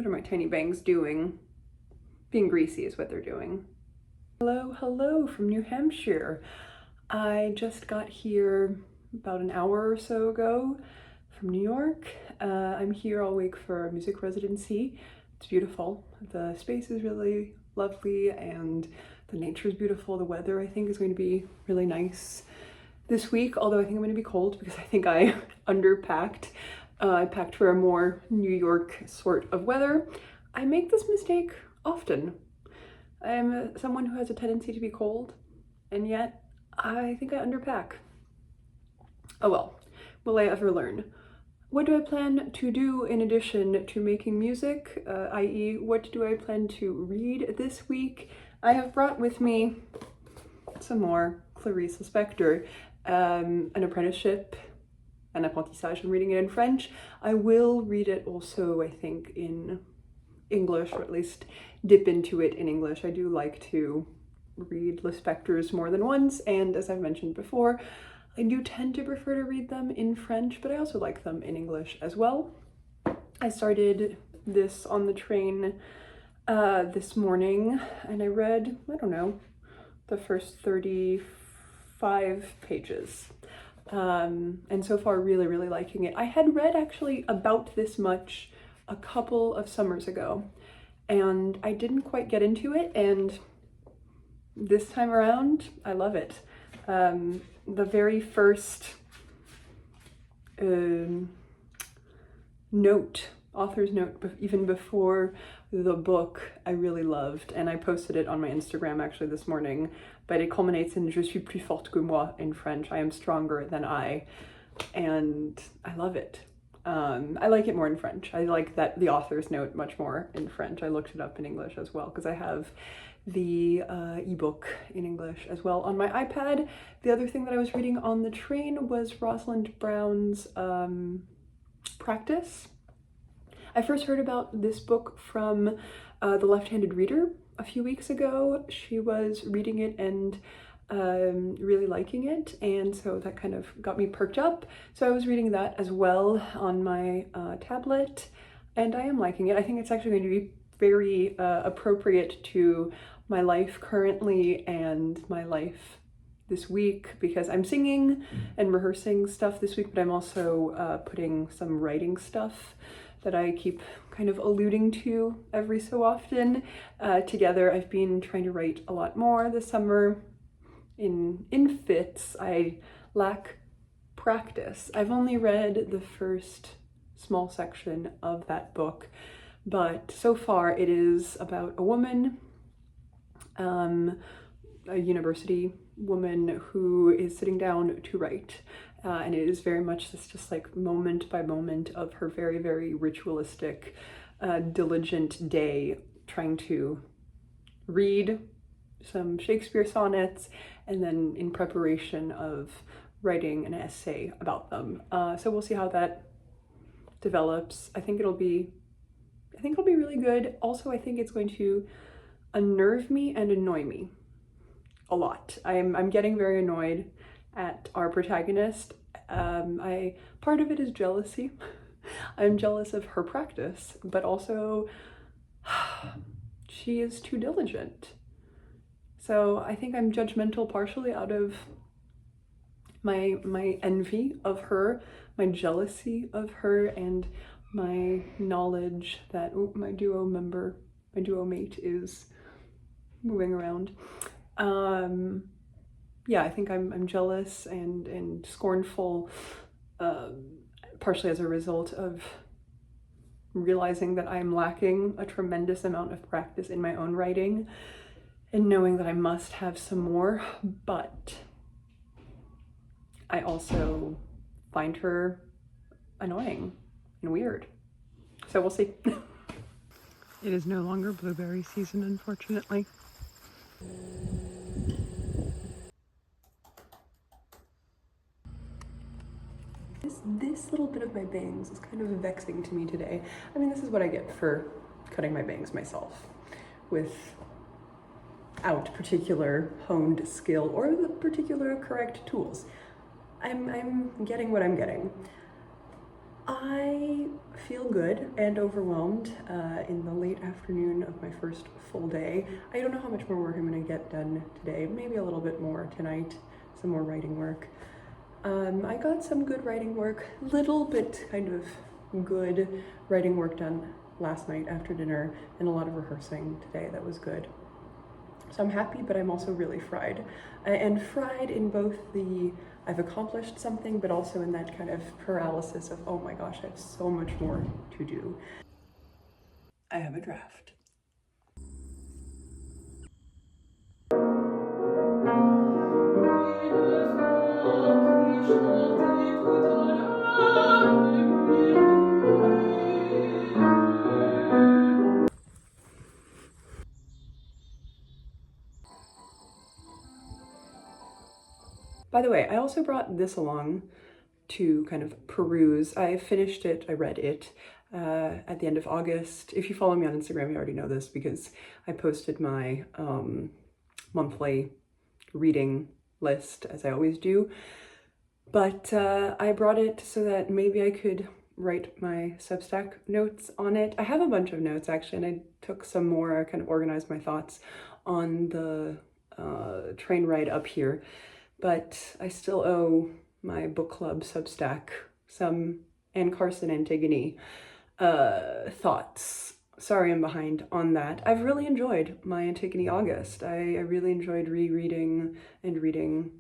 What are my tiny bangs doing? Being greasy is what they're doing. Hello from New Hampshire. I just got here about an hour or so ago from New York. I'm here all week for a music residency. It's beautiful. The space is really lovely and the nature is beautiful. The weather, I think, is going to be really nice this week, although I think I'm going to be cold because I think I underpacked. I packed for a more New York sort of weather. I make this mistake often. I'm someone who has a tendency to be cold, and yet I think I underpack. Oh well, will I ever learn? What do I plan to do in addition to making music, i.e. what do I plan to read this week? I have brought with me some more Clarice Lispector, an apprenticeship, an apprentissage. I'm reading it in French. I will read it also, I think, in English, or at least dip into it in English. I do like to read Lispectors more than once, and as I've mentioned before, I do tend to prefer to read them in French, but I also like them in English as well. I started this on the train this morning, and I read, I don't know, the first 35 pages. And so far really liking it. I had read actually about this much a couple of summers ago, and I didn't quite get into it, and this time around, I love it. The very first note, author's note, even before the book, I really loved, and I posted it on my Instagram actually this morning, but it culminates in "Je suis plus forte que moi" in French. I am stronger than I, and I love it. I like it more in French. I like that the author's note much more in French. I looked it up in English as well because I have the ebook in English as well on my iPad. The other thing that I was reading on the train was Rosalind Brown's Practice. I first heard about this book from The Left-Handed Reader a few weeks ago. She was reading it and really liking it, and so that kind of got me perked up. So I was reading that as well on my tablet, and I am liking it. I think it's actually going to be very appropriate to my life currently and my life this week, because I'm singing and rehearsing stuff this week, but I'm also putting some writing stuff that I keep kind of alluding to every so often together. I've been trying to write a lot more this summer in fits. I lack practice. I've only read the first small section of that book, but so far it is about a woman, a university woman who is sitting down to write. And it is very much this just like moment by moment of her very ritualistic, diligent day trying to read some Shakespeare sonnets and then in preparation of writing an essay about them. So we'll see how that develops. I think it'll be really good. Also, I think it's going to unnerve me and annoy me a lot. I'm getting very annoyed at our protagonist. Part of it is jealousy. I'm jealous of her practice, but also she is too diligent. So I think I'm judgmental partially out of my envy of her, my jealousy of her, and my knowledge that my duo mate is moving around. Yeah, I think I'm jealous and scornful, partially as a result of realizing that I'm lacking a tremendous amount of practice in my own writing and knowing that I must have some more, but I also find her annoying and weird. So we'll see. It is no longer blueberry season, unfortunately. This little bit of my bangs is kind of vexing to me today. I mean, this is what I get for cutting my bangs myself without particular honed skill or the particular correct tools. I'm getting what I'm getting. I feel good and overwhelmed in the late afternoon of my first full day. I don't know how much more work I'm going to get done today, maybe a little bit more tonight, some more writing work. I got some good writing work, little bit kind of good writing work done last night after dinner, and a lot of rehearsing today that was good. So I'm happy, but I'm also really fried. And fried in both the I've accomplished something, but also in that kind of paralysis of, oh my gosh, I have so much more to do. I have a draft. By the way, I also brought this along to kind of peruse. I finished it, I read it at the end of August. If you follow me on Instagram, you already know this because I posted my monthly reading list, as I always do. But I brought it so that maybe I could write my Substack notes on it. I have a bunch of notes actually, and I took some more, I kind of organized my thoughts on the train ride up here. But I still owe my book club Substack some Anne Carson Antigonick thoughts. Sorry I'm behind on that. I've really enjoyed my Antigonick August. I really enjoyed rereading and reading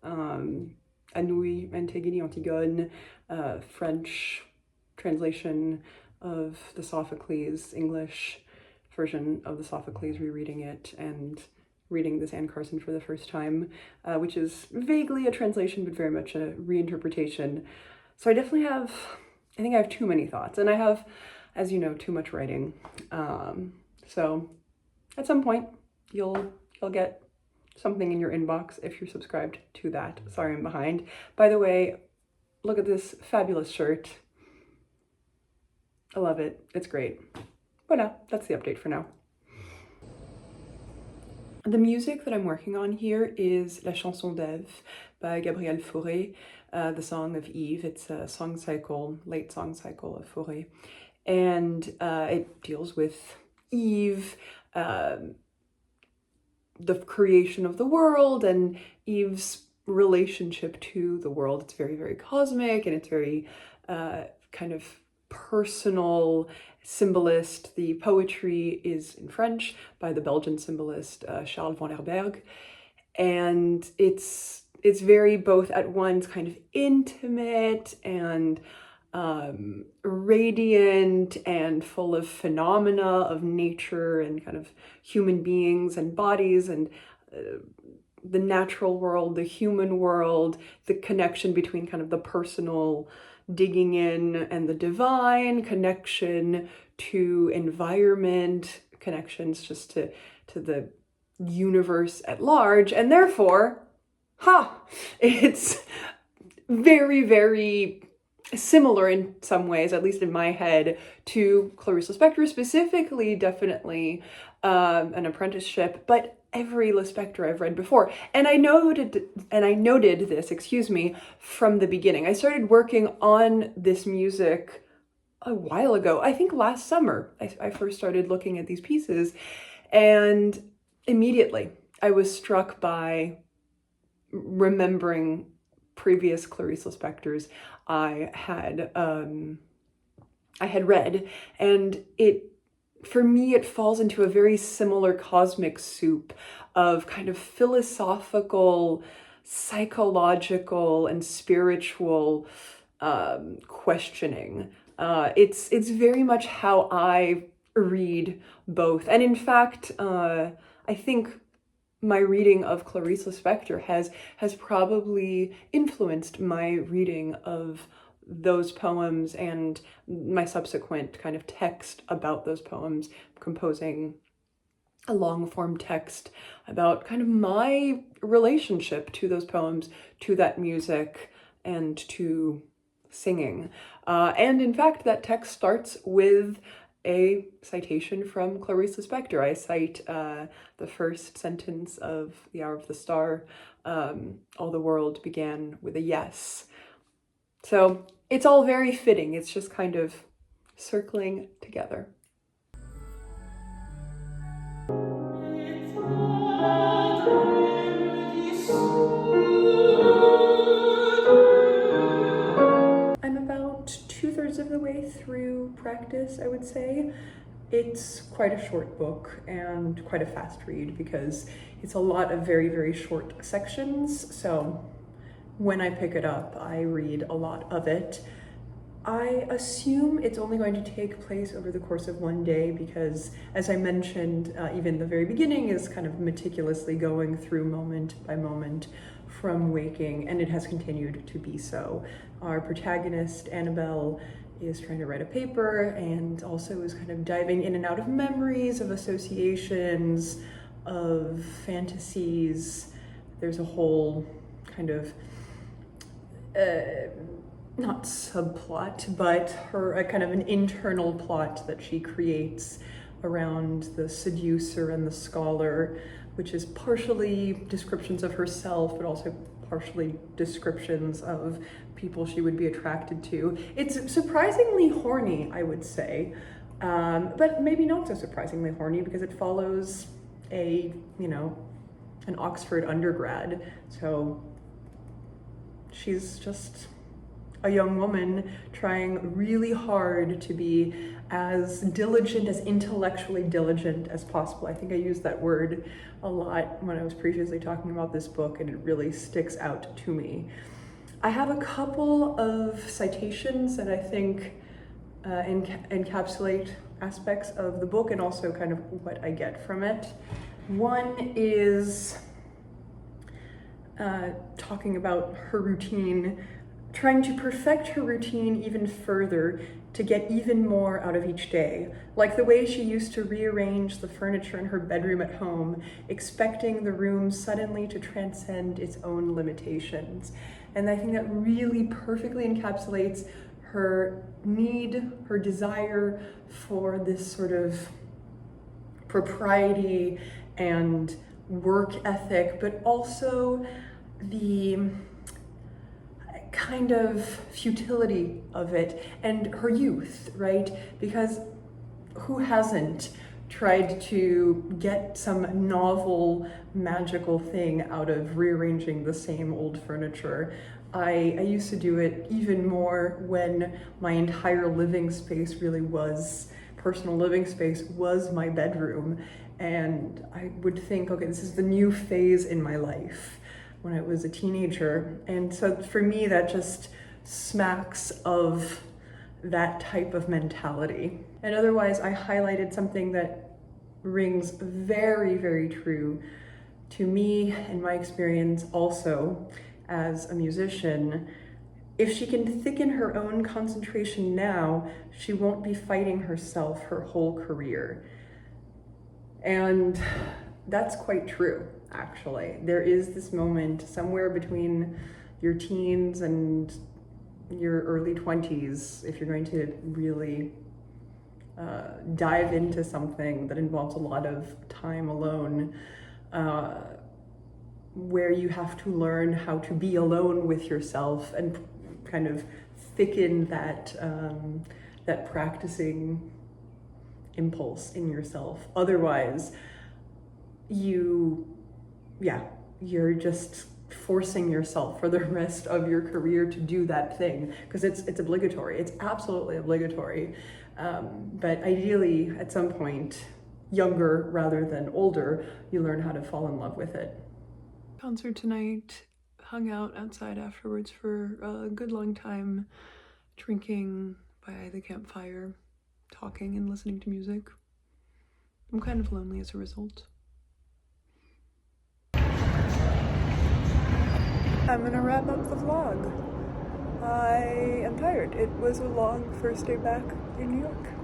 Anouilh, Antigonick, Antigone, French translation of the Sophocles, English version of the Sophocles, rereading it, and reading this Anne Carson for the first time, which is vaguely a translation, but very much a reinterpretation. So I definitely have, I think I have too many thoughts, and I have, as you know, too much writing. So at some point, you'll get something in your inbox if you're subscribed to that. Sorry I'm behind. By the way, look at this fabulous shirt. I love it. It's great. Voilà, that's the update for now. The music that I'm working on here is La Chanson d'Ève by Gabriel Fauré, the Song of Eve. It's a song cycle, late song cycle of Fauré. And it deals with Eve, the creation of the world, and Eve's relationship to the world. It's very, very cosmic, and it's very kind of personal, symbolist. The poetry is in French by the Belgian symbolist Charles van Herberg, and it's very both at once kind of intimate and radiant and full of phenomena of nature and kind of human beings and bodies and the natural world, the human world, the connection between kind of the personal digging in and the divine, connection to environment, connections just to the universe at large, and therefore, it's very, very similar in some ways, at least in my head, to Clarice Lispector, specifically, definitely an Apprenticeship, but every Lispector I've read before. And I noted this, from the beginning. I started working on this music a while ago. I think last summer, I first started looking at these pieces, and immediately I was struck by remembering previous Clarice Lispectors I had read, and for me, it falls into a very similar cosmic soup of kind of philosophical, psychological, and spiritual questioning. It's very much how I read both. And in fact, I think my reading of Clarice Lispector has probably influenced my reading of those poems and my subsequent kind of text about those poems, composing a long-form text about kind of my relationship to those poems, to that music, and to singing. And in fact, that text starts with a citation from Clarice Lispector. I cite the first sentence of The Hour of the Star, all the world began with a yes. So it's all very fitting. It's just kind of circling together. I'm about 2/3 of the way through practice, I would say. It's quite a short book and quite a fast read because it's a lot of very, very short sections. So when I pick it up, I read a lot of it. I assume it's only going to take place over the course of one day because, as I mentioned, even the very beginning is kind of meticulously going through moment by moment from waking, and it has continued to be so. Our protagonist, Annabelle, is trying to write a paper and also is kind of diving in and out of memories, of associations, of fantasies. There's a whole kind of not subplot, but a kind of an internal plot that she creates around the seducer and the scholar, which is partially descriptions of herself, but also partially descriptions of people she would be attracted to. It's surprisingly horny, I would say, but maybe not so surprisingly horny because it follows an Oxford undergrad. So she's just a young woman trying really hard to be as diligent, as intellectually diligent as possible. I think I used that word a lot when I was previously talking about this book, and it really sticks out to me. I have a couple of citations that I think encapsulate aspects of the book and also kind of what I get from it. One is talking about her routine, trying to perfect her routine even further to get even more out of each day. Like the way she used to rearrange the furniture in her bedroom at home, expecting the room suddenly to transcend its own limitations. And I think that really perfectly encapsulates her need, her desire for this sort of propriety and work ethic, but also the kind of futility of it and her youth, right? Because who hasn't tried to get some novel, magical thing out of rearranging the same old furniture? I used to do it even more when my entire living space really was, personal living space was my bedroom. And I would think, okay, this is the new phase in my life when I was a teenager. And so for me, that just smacks of that type of mentality. And otherwise, I highlighted something that rings very, very true to me and my experience also as a musician. If she can thicken her own concentration now, she won't be fighting herself her whole career. And that's quite true, actually. There is this moment somewhere between your teens and your early 20s, if you're going to really dive into something that involves a lot of time alone, where you have to learn how to be alone with yourself and kind of thicken that that practicing impulse in yourself. Otherwise, you're just forcing yourself for the rest of your career to do that thing, because it's obligatory. It's absolutely obligatory. But ideally, at some point, younger rather than older, you learn how to fall in love with it. Concert tonight, hung out outside afterwards for a good long time, drinking by the campfire, talking and listening to music. I'm kind of lonely as a result. I'm gonna wrap up the vlog. I am tired. It was a long first day back in New York.